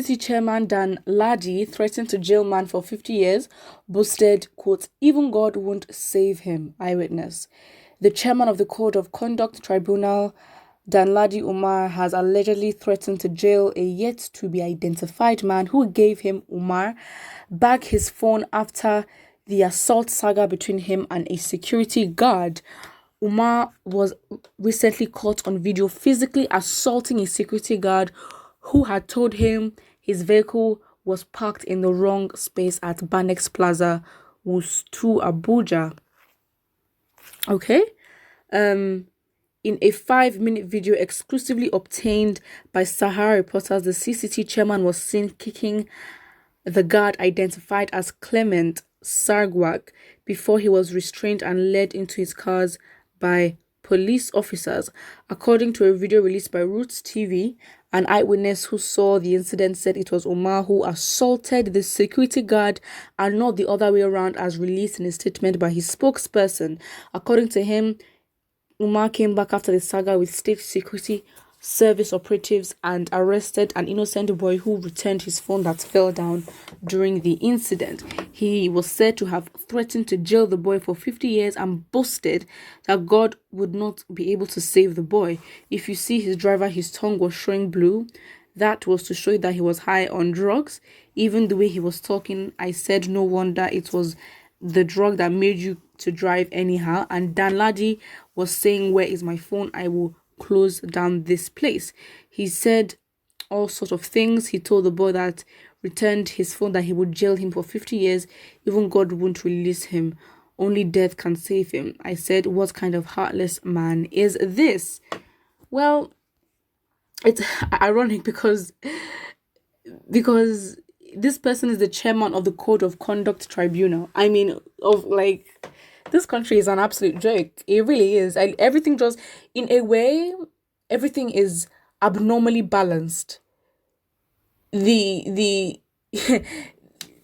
CCT chairman Dan Ladi threatened to jail man for 50 years, boasted, quote, even God won't save him, eyewitness. The chairman of the Code of Conduct Tribunal, Dan Ladi Umar, has allegedly threatened to jail a yet-to-be-identified man who gave him, Umar, back his phone after the assault saga between him and a security guard. Umar was recently caught on video physically assaulting a security guard who had told him his vehicle was parked in the wrong space at Banex Plaza, Wustu, Abuja. Okay. In a 5-minute video exclusively obtained by Sahara reporters, the CCT chairman was seen kicking the guard identified as Clement Sargwak before he was restrained and led into his cars by police officers. According to a video released by Roots TV, an eyewitness who saw the incident said it was Omar who assaulted the security guard and not the other way around, as released in a statement by his spokesperson. According to him, Umar came back after the saga with state security service operatives and arrested an innocent boy who returned his phone that fell down during the incident. He was said to have threatened to jail the boy for 50 years and boasted that God would not be able to save the boy. If you see his driver, his tongue was showing blue. That was to show that he was high on drugs. Even the way he was talking, I said, no wonder it was the drug that made you to drive anyhow. And Dan Ladi was saying, where is my phone? I will close down this place. He said all sorts of things. He told the boy that returned his phone that he would jail him for 50 years. Even God won't release him. Only death can save him. I said, what kind of heartless man is this? Well, it's ironic because this person is the chairman of the Code of Conduct Tribunal. I mean, this country is an absolute joke. It really is. Everything just, in a way, everything is abnormally balanced. The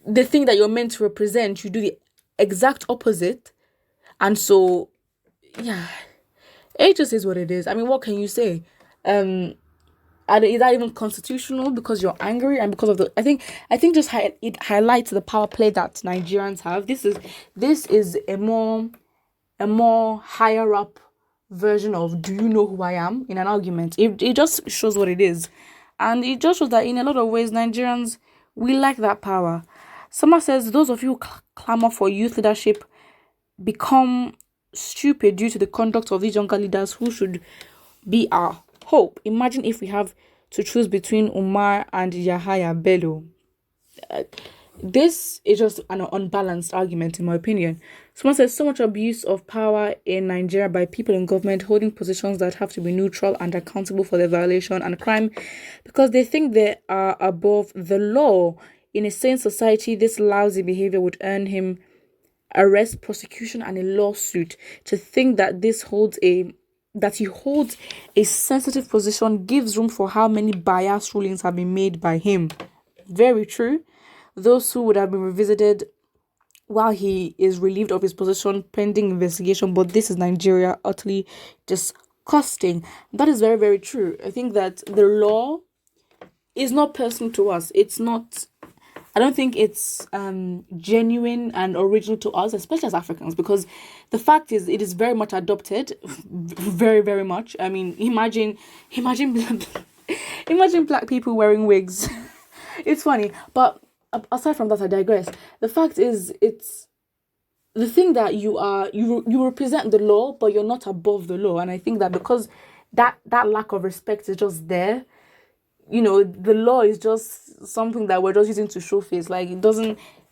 the thing that you're meant to represent, you do the exact opposite. And so, yeah, it just is what it is. I mean, what can you say? Is that even constitutional because you're angry and because of the? I think just it highlights the power play that Nigerians have. This is a more higher up version of "Do you know who I am?" in an argument. It just shows what it is, and it just shows that in a lot of ways Nigerians, we lack that power. Someone says those of you who clamor for youth leadership become stupid due to the conduct of these younger leaders who should be our hope. Imagine if we have to choose between Umar and Yahaya Bello. This is just an unbalanced argument, in my opinion. Someone says so much abuse of power in Nigeria by people in government holding positions that have to be neutral and accountable for their violation and crime because they think they are above the law. In a sane society, this lousy behavior would earn him arrest, prosecution, and a lawsuit. To think that he holds a sensitive position gives room for how many biased rulings have been made by him. Very true. Those who would have been revisited while he is relieved of his position pending investigation. But this is Nigeria, utterly disgusting. That is very, very true. I think that the law is not personal to us. It's not. I don't think it's genuine and original to us, especially as Africans, because the fact is it is very much adopted, very, very much. I mean, imagine black people wearing wigs. It's funny, but aside from that, I digress. The fact is, it's the thing that you represent the law, but you're not above the law, and I think that because that lack of respect is just there. You know, the law is just something that we're just using to show face. Like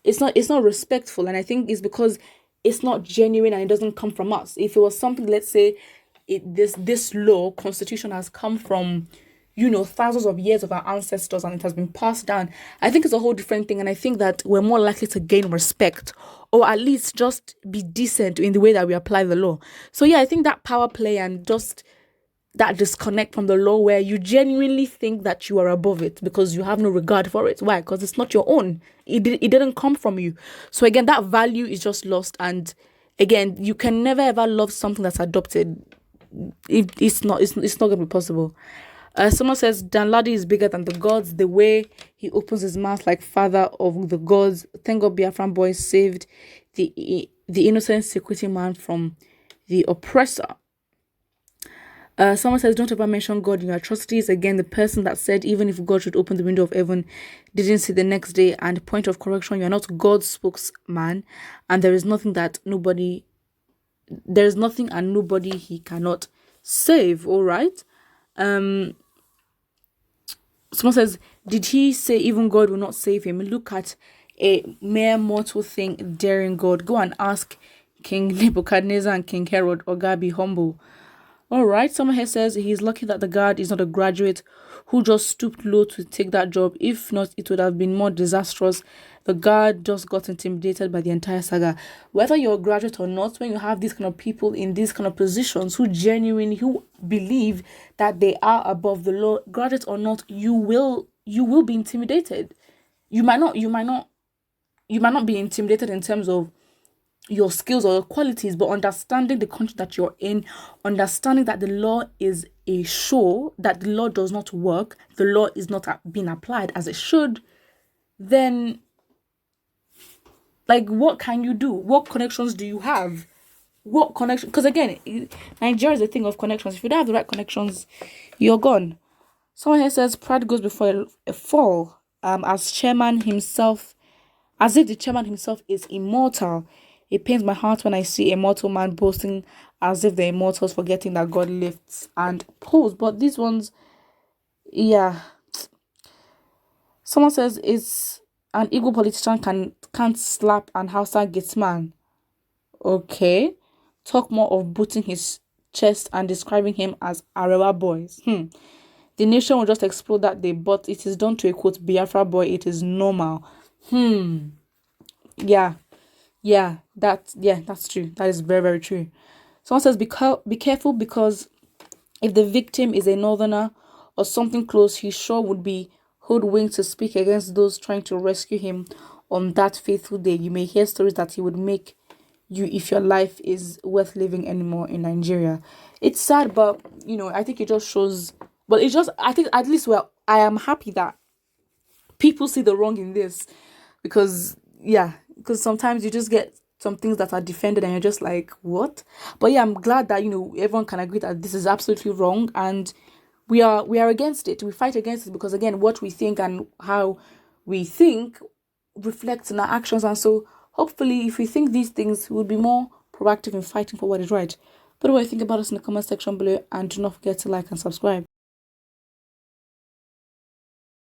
it's not respectful. And I think it's because it's not genuine and it doesn't come from us. If it was something, let's say this law, constitution has come from, thousands of years of our ancestors and it has been passed down, I think it's a whole different thing. And I think that we're more likely to gain respect or at least just be decent in the way that we apply the law. So yeah, I think that power play and just that disconnect from the law where you genuinely think that you are above it because you have no regard for it. Why? Because it's not your own. It didn't come from you. So again, that value is just lost. And again, you can never ever love something that's adopted. It's not going to be possible. Someone says Danladi is bigger than the gods. The way he opens his mouth like father of the gods. Thank God Biafran boys saved the innocent security man from the oppressor. Someone says, don't ever mention God in your atrocities. Again, the person that said, even if God should open the window of heaven, didn't see the next day. And point of correction, you're not God's spokesman. And there is nothing and nobody he cannot save. All right. Someone says, did he say even God will not save him? Look at a mere mortal thing daring God. Go and ask King Nebuchadnezzar and King Herod. Or God, be humble. All right, someone here says he's lucky that the guard is not a graduate who just stooped low to take that job. If not, it would have been more disastrous. The guard just got intimidated by the entire saga. Whether you're a graduate or not, when you have these kind of people in these kind of positions who believe that they are above the law, graduate or not, you will be intimidated. You might not be intimidated in terms of your skills or your qualities, but understanding the country that you're in, understanding that the law is a show, that the law does not work, the law is not being applied as it should, then like what can you do? What connections do you have? What connection? Because again, Nigeria is a thing of connections. If you don't have the right connections, you're gone. Someone here says pride goes before a fall. As if the chairman himself is immortal. It pains my heart when I see a mortal man boasting as if the immortals, forgetting that God lifts and pulls. But these ones, yeah. Someone says it's an Igbo politician can't slap an Hausa man. Okay. Talk more of booting his chest and describing him as Arewa boys. The nation will just explode that day, but it is done to a quote Biafra boy. It is normal. Yeah, that's true. That is very, very true. Someone says, be careful because if the victim is a northerner or something close, he sure would be hoodwinked to speak against those trying to rescue him on that fateful day. You may hear stories that he would make you if your life is worth living anymore in Nigeria. It's sad, but, I think it just shows... Well, I think at least, I am happy that people see the wrong in this because sometimes you just get some things that are defended and you're just like, what? But yeah, I'm glad that, everyone can agree that this is absolutely wrong and we are against it. We fight against it because, again, what we think and how we think reflects in our actions. And so hopefully if we think these things, we'll be more proactive in fighting for what is right. But what do you think about us in the comment section below, and do not forget to like and subscribe.